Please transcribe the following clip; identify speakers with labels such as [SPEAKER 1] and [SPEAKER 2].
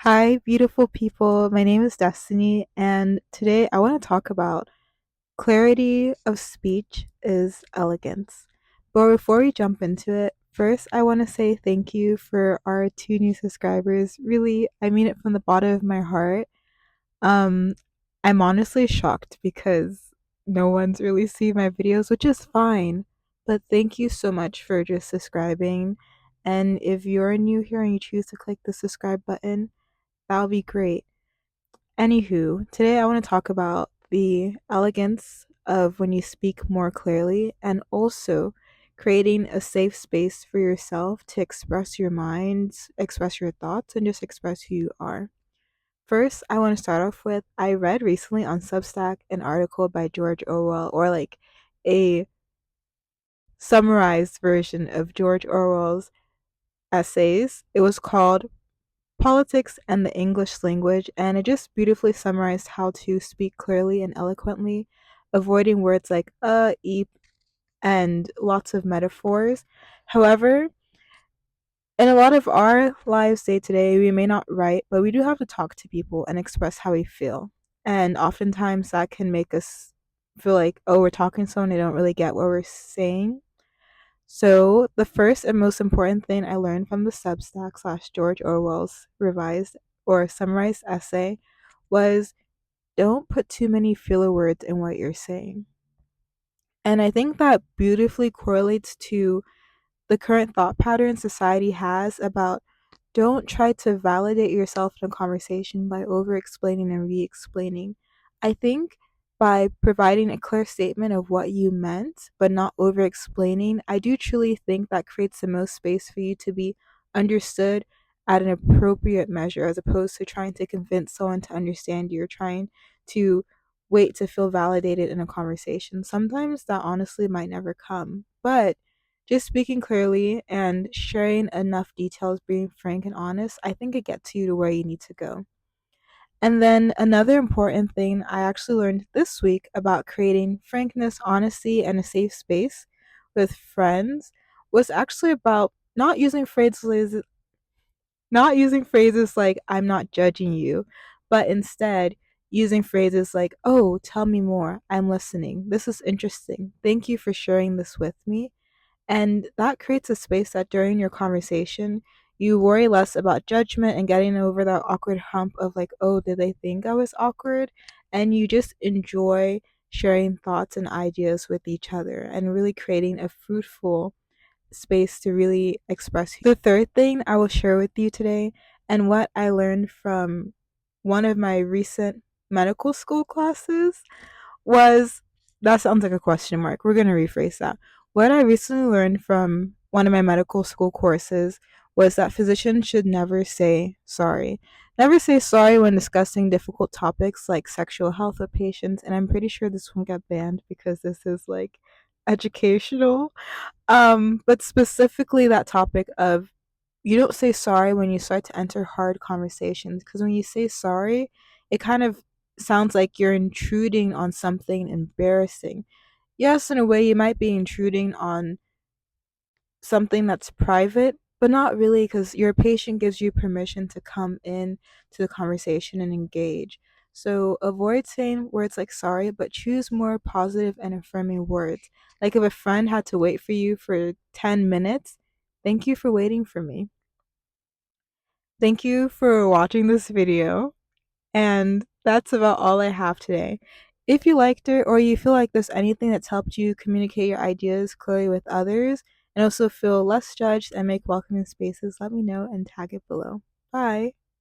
[SPEAKER 1] Hi, beautiful people. My name is Destiny, and today I want to talk about clarity of speech is elegance. But before we jump into it, first I want to say thank you for our two new subscribers. Really, I mean it from the bottom of my heart. Um, I'm honestly shocked because no one's really seen my videos, which is fine. But thank you so much for just subscribing. And if you're new here and you choose to click the subscribe button, that'll be great. Anywho, today I want to talk about the elegance of when you speak more clearly and also creating a safe space for yourself to express your minds, express your thoughts, and just express who you are. First, I want to start off with I read recently on Substack an article by George Orwell, or like a summarized version of George Orwell's essays. It was called Politics and the English Language, and it just beautifully summarized how to speak clearly and eloquently, avoiding words like eep, and lots of metaphors. However, in a lot of our lives day to day, we may not write, but we do have to talk to people and express how we feel. And oftentimes that can make us feel like, oh, we're talking to someone, they don't really get what we're saying. So, the first and most important thing I learned from the Substack slash George Orwell's revised or summarized essay was don't put too many filler words in what you're saying. And I think that beautifully correlates to the current thought pattern society has about don't try to validate yourself in a conversation by over explaining and re explaining. I think by providing a clear statement of what you meant, but not over explaining, I do truly think that creates the most space for you to be understood at an appropriate measure, as opposed to trying to convince someone to understand you or trying to wait to feel validated in a conversation. Sometimes that honestly might never come. But just speaking clearly and sharing enough details, being frank and honest, I think it gets you to where you need to go. And then another important thing I actually learned this week about creating frankness, honesty, and a safe space with friends was actually about not using phrases like I'm not judging you, but instead using phrases like, "Oh, tell me more. I'm listening. This is interesting. Thank you for sharing this with me." And that creates a space that during your conversation, you worry less about judgment and getting over that awkward hump of like, oh, did they think I was awkward? And you just enjoy sharing thoughts and ideas with each other and really creating a fruitful space to really express. The third thing I will share with you today, and what I learned from one of my recent medical school classes, was that sounds like a question mark. We're going to rephrase that. What I recently learned from one of my medical school courses was that physicians should never say sorry. Never say sorry when discussing difficult topics like sexual health with patients. And I'm pretty sure this won't get banned because this is like educational. But specifically that topic of you don't say sorry when you start to enter hard conversations, because when you say sorry, it kind of sounds like you're intruding on something embarrassing. Yes, in a way, you might be intruding on something that's private, but not really, because your patient gives you permission to come in to the conversation and engage. So avoid saying words like sorry, but choose more positive and affirming words. Like if a friend had to wait for you for 10 minutes, thank you for waiting for me. Thank you for watching this video. And that's about all I have today. If you liked it or you feel like there's anything that's helped you communicate your ideas clearly with others and also feel less judged and make welcoming spaces, let me know and tag it below. Bye.